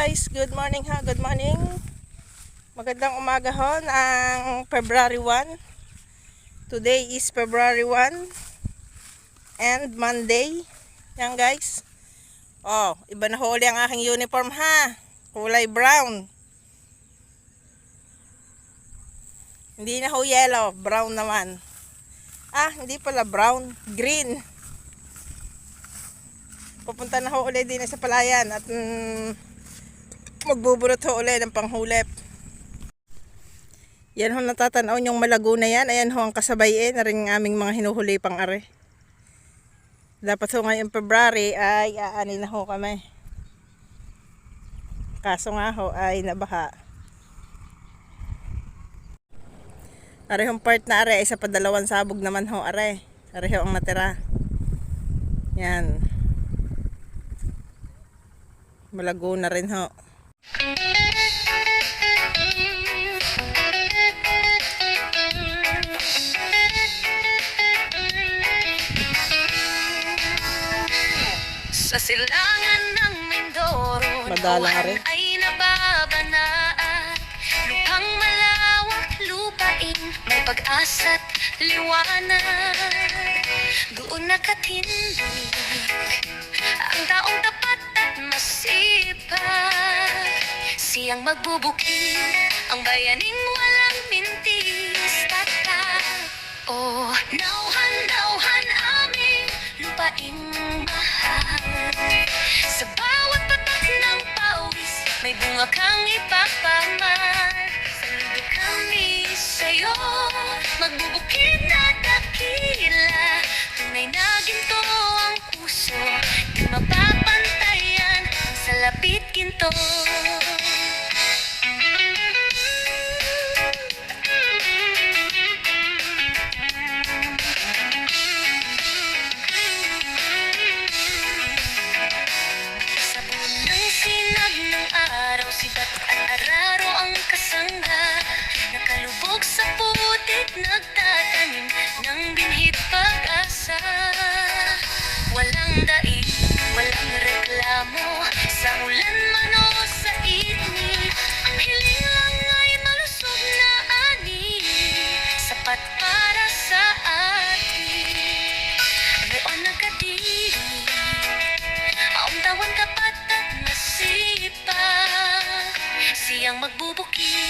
guys, good morning ha, good morning. Magandang umaga ho ng February 1. Today is February 1 and Monday. Yan guys. Oh, iba na ho uli ang aking uniform ha. Kulay brown. Hindi na ho yellow, brown naman. Ah, hindi pala brown, green. Pupunta na ho ulit din sa palayan at magbubulot ho ulit ng panghulip. Yan ho natatanaw yung malago na yan. Ayan ho ang kasabay na rin aming mga hinuhuli pang are. Dapat ho ngayong February ay aani na ho kami. Kaso nga ho ay nabaha. Are hong part na are, isa pa dalawang sabog naman ho are. Are ho ang natira. Yan. Malago na rin ho. Sa silangan ng Mindoro, Madalang ay nababanaan. Lupang malawak, lupain, may pag-asa't liwanag. Doon nakatindig ang taong tapat at masipag. Siyang magbubukid ang bayaning walang mintis. Oh, nauhan aming lupaing mahal. Sa bawat patak ng pawis, may bunga kang ipapamahal. Saludo kami sa'yo, magbubukid na dakila. Tunay na ginto ang puso, di mapapantayan sa lapit ginto. Sibat at araro ang kasangga, nakalubog sa putik, nagtatanim ng binhit pag-asa. Walang daig, walang reklamo, sa ulan man o sa init. Ang hiling lang ay malusog na ani, sapat para sa atin. Noon nagkatinig ang tawan tapat at masipag. Siyang magbubukid